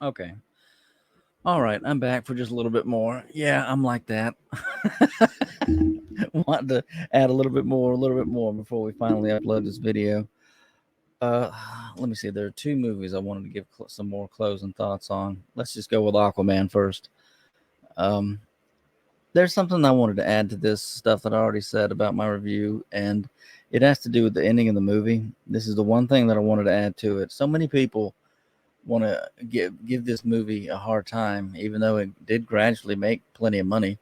Okay. All right. I'm back for just a little bit more. Yeah, I'm like that. Want to add a little bit more before we finally upload this video. Uh, Let me see. There are two movies I wanted to give some more closing thoughts on. Let's just go with Aquaman first. Um, there's something I wanted to add to this stuff that I already said about my review, and it has to do with the ending of the movie. This is the one thing that I wanted to add to it. So many people want to give this movie a hard time, even though it did gradually make plenty of money.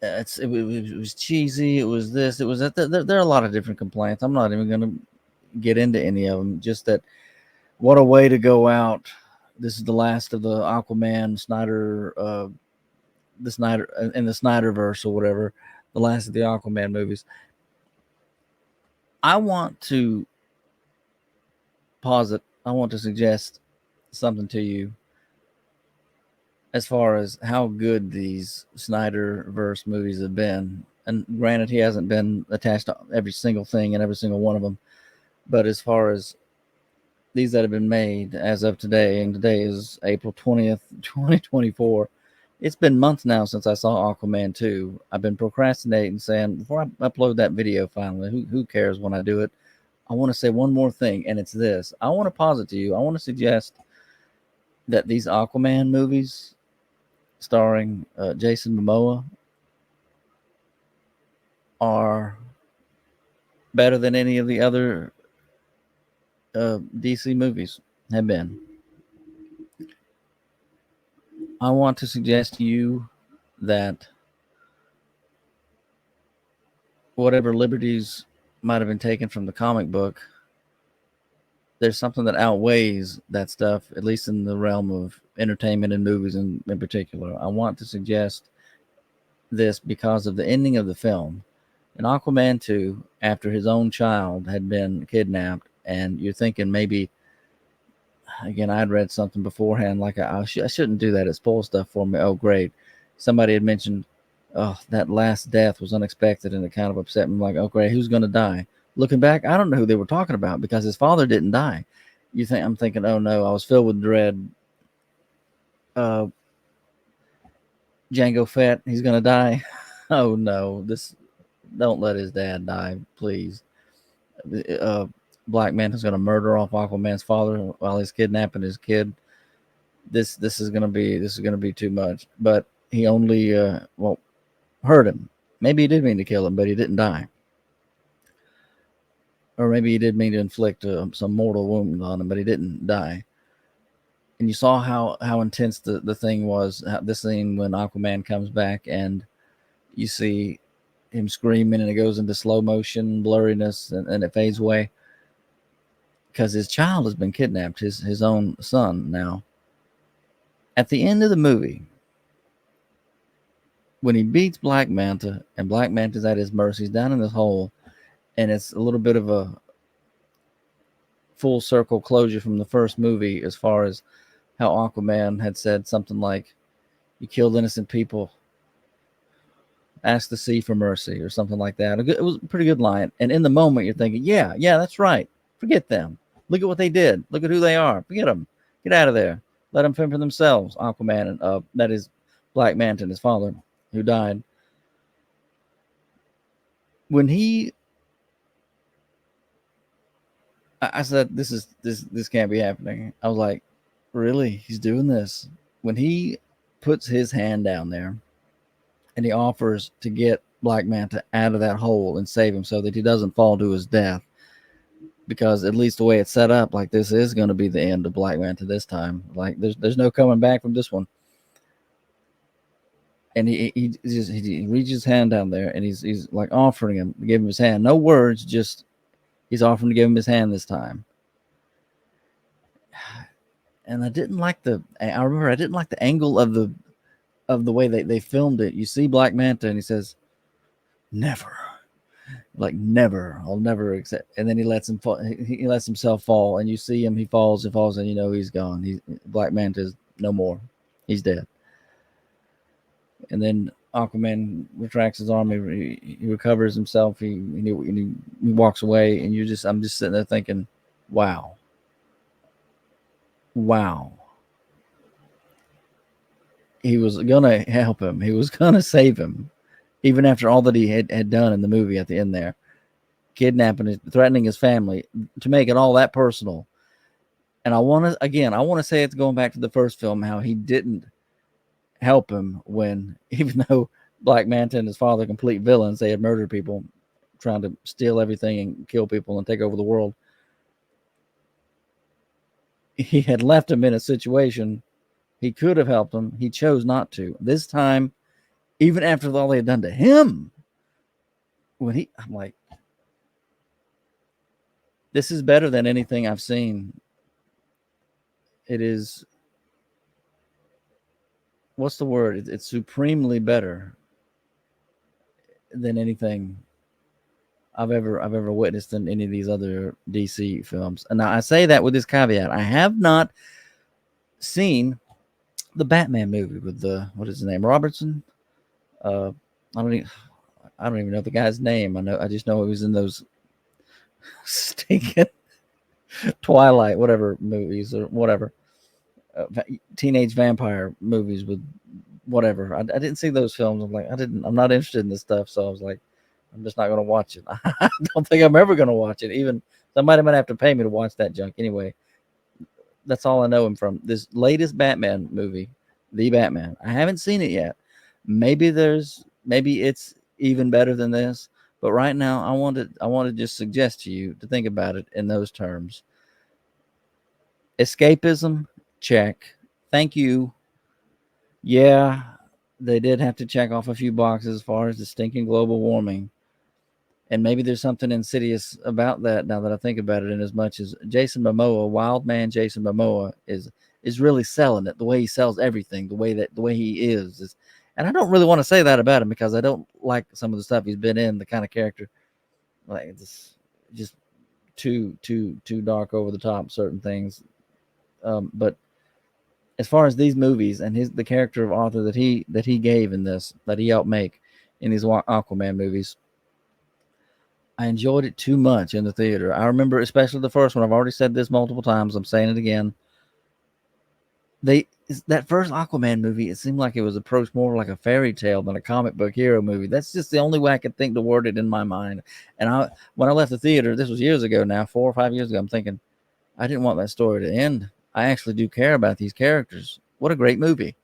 It was cheesy. It was this. It was that. There are a lot of different complaints. I'm not even going to get into any of them. Just that, what a way to go out. This is the last of the Aquaman Snyder, the Snyder in the Snyderverse or whatever. The last of the Aquaman movies. I want to pause it. I want to suggest something to you as far as how good these Snyderverse movies have been. And granted, he hasn't been attached to every single thing and every single one of them. But as far as these that have been made as of today, and today is April 20th, 2024, it's been months now since I saw Aquaman 2. I've been procrastinating, saying, before I upload that video finally, who cares when I do it? I want to say one more thing, and it's this. I want to posit to you, I want to suggest that these Aquaman movies starring Jason Momoa are better than any of the other DC movies have been. I want to suggest to you that whatever liberties might have been taken from the comic book, there's something that outweighs that stuff, at least in the realm of entertainment and movies in particular. I want to suggest this because of the ending of the film. In Aquaman 2, after his own child had been kidnapped, and you're thinking maybe, again, I'd read something beforehand, like I shouldn't do that. It spoils stuff for me. Oh, great. Somebody had mentioned, oh, that last death was unexpected, and it kind of upset me. I'm like, oh, great, who's going to die? Looking back, I don't know who they were talking about because his father didn't die. I'm thinking, oh no, I was filled with dread. Uh, Django Fett, he's going to die. Oh no, don't let his dad die, please. Uh, Black Man is going to murder off Aquaman's father while he's kidnapping his kid. This is gonna be too much. But he only hurt him. Maybe he did mean to kill him, but he didn't die. Or maybe he did mean to inflict some mortal wound on him, but he didn't die. And you saw how intense the thing was. This scene when Aquaman comes back and you see him screaming and it goes into slow motion blurriness and it fades away because his child has been kidnapped, his own son now. At the end of the movie, when he beats Black Manta and Black Manta's at his mercy, he's down in this hole, and it's a little bit of a full circle closure from the first movie as far as how Aquaman had said something like, "You killed innocent people. Ask the sea for mercy," or something like that. It was a pretty good line. And in the moment, you're thinking, yeah, that's right. Forget them. Look at what they did. Look at who they are. Forget them. Get out of there. Let them fend for themselves. Aquaman and that is Black Manta and his father, who died. When I said, this can't be happening. I was like, really? He's doing this? When he puts his hand down there and he offers to get Black Manta out of that hole and save him so that he doesn't fall to his death, because at least the way it's set up, like, this is going to be the end of Black Manta this time. Like, there's no coming back from this one. And he reaches his hand down there and he's like offering him to give him his hand. No words, just he's offering to give him his hand this time. And I didn't like the angle of the way they filmed it. You see Black Manta and he says, "Never." Like, never, I'll never accept. And then he lets him fall. He lets himself fall, and you see him. He falls and falls, and you know he's gone. Black Manta is no more. He's dead. And then Aquaman retracts his arm. He recovers himself. He walks away, and I'm just sitting there thinking, wow, wow. he was gonna help him. He was gonna save him, even after all that he had done in the movie at the end there, kidnapping, threatening his family, to make it all that personal. And I want to say it's going back to the first film, how he didn't help him when, even though Black Manta and his father, complete villains, they had murdered people, trying to steal everything and kill people and take over the world. He had left him in a situation. He could have helped him. He chose not to. This time, even after all they had done to him, I'm like, this is better than anything I've seen. It is, what's the word? It's supremely better than anything I've ever witnessed in any of these other DC films. And now I say that with this caveat: I have not seen the Batman movie with what is his name, Robertson. I don't even know the guy's name. I just know he was in those stinking Twilight whatever movies, or whatever, teenage vampire movies with whatever. I didn't see those films. I'm not interested in this stuff. So I was like, I'm just not going to watch it. I don't think I'm ever going to watch it. Even somebody might have to pay me to watch that junk. Anyway, that's all I know him from. This latest Batman movie, The Batman. I haven't seen it yet. Maybe it's even better than this. But right now, I want to just suggest to you to think about it in those terms. Escapism, check. Thank you. Yeah, they did have to check off a few boxes as far as the stinking global warming. And maybe there's something insidious about that now that I think about it, in as much as Jason Momoa, wild man Jason Momoa, is really selling it. The way he sells everything, the way he is. And I don't really want to say that about him, because I don't like some of the stuff he's been in, the kind of character, like it's just too dark, over the top, certain things. But as far as these movies and the character of Arthur that he gave in this, that he helped make in these Aquaman movies, I enjoyed it too much in the theater. I remember, especially the first one. I've already said this multiple times. I'm saying it again. That first Aquaman movie, it seemed like it was approached more like a fairy tale than a comic book hero movie. That's just the only way I could think to word it in my mind. And when I left the theater, this was years ago now, 4 or 5 years ago, I'm thinking, I didn't want that story to end. I actually do care about these characters. What a great movie.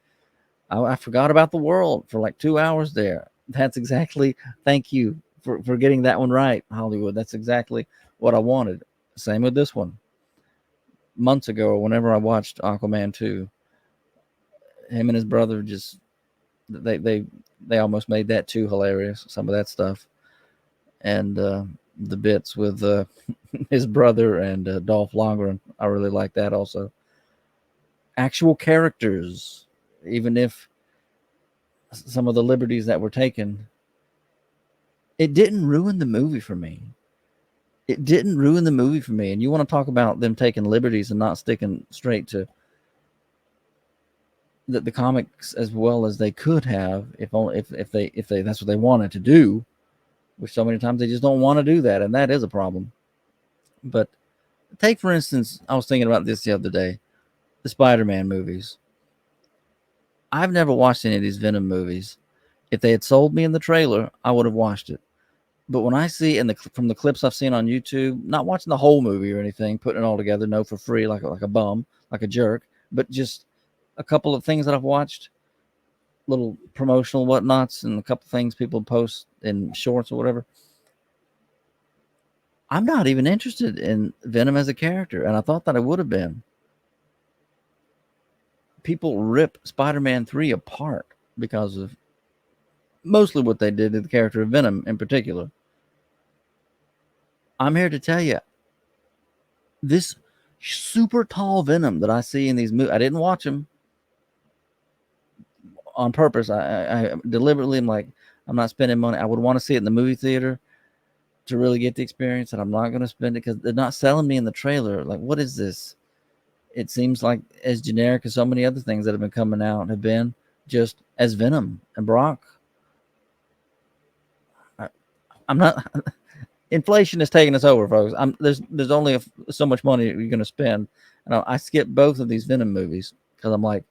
I forgot about the world for like 2 hours there. That's exactly, thank you for getting that one right, Hollywood. That's exactly what I wanted. Same with this one. Months ago, or whenever I watched Aquaman 2, him and his brother just, they almost made that too hilarious, some of that stuff. And the bits with his brother and Dolph Lundgren, I really like that also. Actual characters, even if some of the liberties that were taken, it didn't ruin the movie for me. It didn't ruin the movie for me. And you want to talk about them taking liberties and not sticking straight to the comics as well as they could have, if they that's what they wanted to do, which so many times they just don't want to do that, and that is a problem. But take, for instance, I was thinking about this the other day, the Spider-Man movies. I've never watched any of these Venom movies. If they had sold me in the trailer, I would have watched it. But when I see from the clips I've seen on YouTube, not watching the whole movie or anything, putting it all together, no, for free, like a bum, like a jerk, but just a couple of things that I've watched, little promotional whatnots, and a couple of things people post in shorts or whatever. I'm not even interested in Venom as a character, and I thought that I would have been. People rip Spider-Man 3 apart because of mostly what they did to the character of Venom in particular. I'm here to tell you, this super tall Venom that I see in these movies, I didn't watch them on purpose. I deliberately am like, I'm not spending money. I would want to see it in the movie theater to really get the experience, and I'm not going to spend it because they're not selling me in the trailer. Like, what is this? It seems like as generic as so many other things that have been coming out have been, just as Venom and Brock. I'm not. Inflation is taking us over, folks. There's only so much money you're going to spend, and I skip both of these Venom movies because I'm like,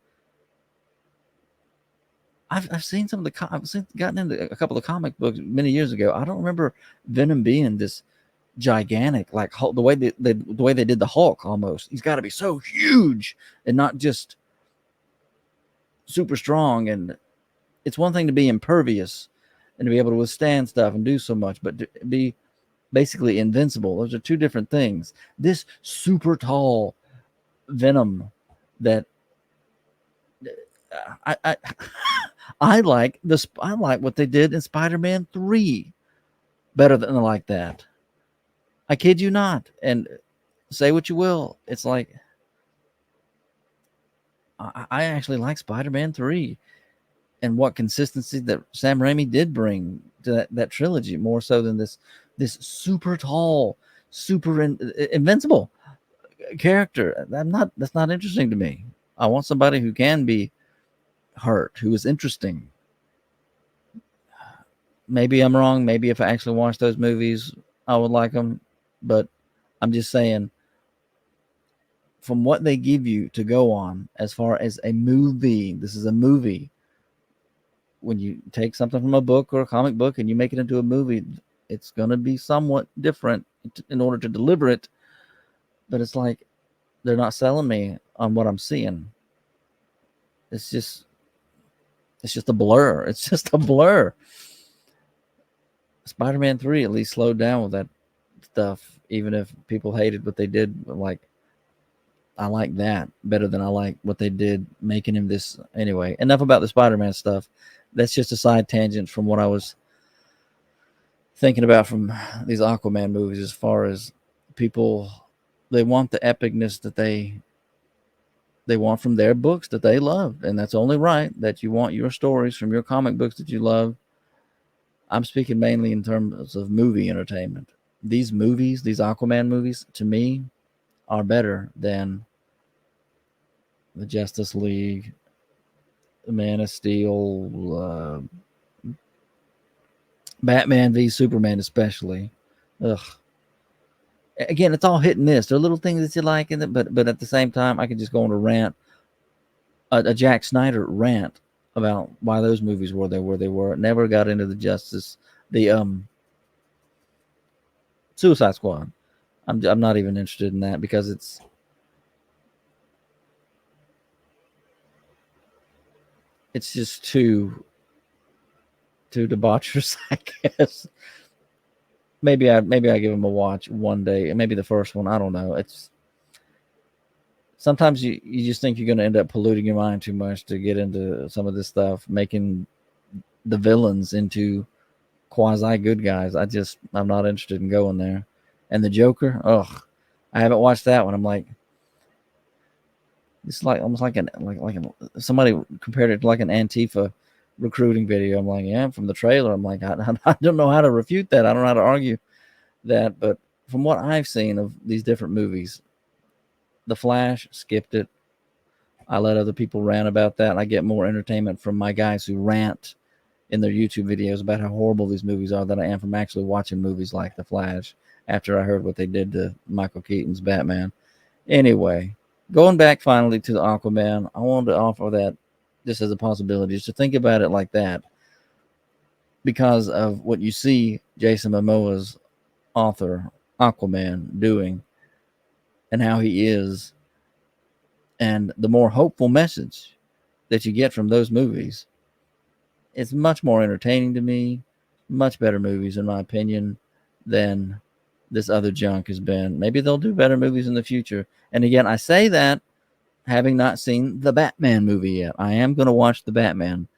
I've seen some of the gotten into a couple of comic books many years ago. I don't remember Venom being this gigantic, like the way the way they did the Hulk. Almost, he's got to be so huge and not just super strong. And it's one thing to be impervious and to be able to withstand stuff and do so much, but to be basically invincible. Those are two different things. This super tall Venom that I I like I like what they did in Spider-Man 3 better than like that. I kid you not. And say what you will, it's like I actually like Spider-Man 3 and what consistency that Sam Raimi did bring to that trilogy more so than this super tall, super invincible character. That's not interesting to me. I want somebody who can be hurt, who is interesting. Maybe I'm wrong. Maybe if I actually watch those movies, I would like them. But I'm just saying, from what they give you to go on as far as a movie, this is a movie. When you take something from a book or a comic book and you make it into a movie, it's going to be somewhat different in order to deliver it. But it's like they're not selling me on what I'm seeing. It's just a blur. It's just a blur. Spider-Man 3 at least slowed down with that stuff, even if people hated what they did. Like, I like that better than I like what they did making him this. Anyway, enough about the Spider-Man stuff. That's just a side tangent from what I was thinking about from these Aquaman movies. As far as people, they want the epicness that they want from their books that they love, and that's only right that you want your stories from your comic books that you love. I'm speaking mainly in terms of movie entertainment. These movies, these Aquaman movies, to me, are better than the Justice League, the Man of Steel, Batman v Superman, especially. Ugh. Again, it's all hit and miss. There are little things that you like in it, but at the same time, I could just go on a rant, a Jack Snyder rant about why those movies were where they were. Never got into the Suicide Squad. I'm not even interested in that because it's just too debaucherous, I guess. Maybe I give them a watch one day, maybe the first one. I don't know. It's sometimes you just think you're going to end up polluting your mind too much to get into some of this stuff, making the villains into quasi good guys. I'm not interested in going there. And the Joker, ugh, I haven't watched that one. I'm like, it's like almost like somebody compared it to like an Antifa recruiting video. I'm like, yeah, from the trailer. I'm like, I don't know how to refute that. I don't know how to argue that. But from what I've seen of these different movies, The Flash, skipped it. I let other people rant about that. I get more entertainment from my guys who rant in their YouTube videos about how horrible these movies are than I am from actually watching movies like The Flash after I heard what they did to Michael Keaton's Batman. Anyway, going back finally to the Aquaman, I wanted to offer that just as a possibility, just to think about it like that, because of what you see Jason Momoa's author, Aquaman, doing and how he is, and the more hopeful message that you get from those movies. It's much more entertaining to me, much better movies, in my opinion, than this other junk has been. Maybe they'll do better movies in the future. And again, I say that having not seen the Batman movie yet. I am going to watch the Batman.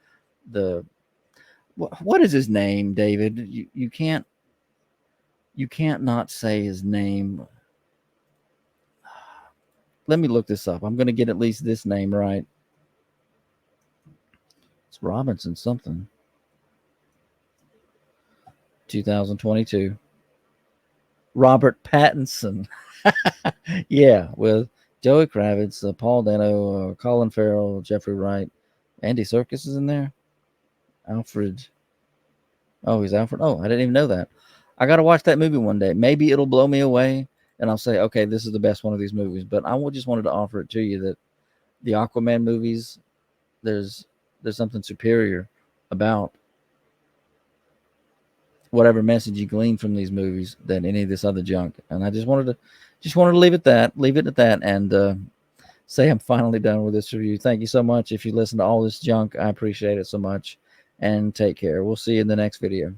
What is his name, David? You can't not say his name. Let me look this up. I'm going to get at least this name right. It's Robinson something. 2022. Robert Pattinson. Yeah, with Joey Kravitz, Paul Dano, Colin Farrell, Jeffrey Wright, Andy Serkis is in there. Alfred. Oh, he's Alfred. Oh, I didn't even know that. I got to watch that movie one day. Maybe it'll blow me away, and I'll say, okay, this is the best one of these movies. But I just wanted to offer it to you that the Aquaman movies, there's there's something superior about whatever message you glean from these movies than any of this other junk. And I just wanted to leave it at that, and say I'm finally done with this review. Thank you so much. If you listen to all this junk, I appreciate it so much. And take care. We'll see you in the next video.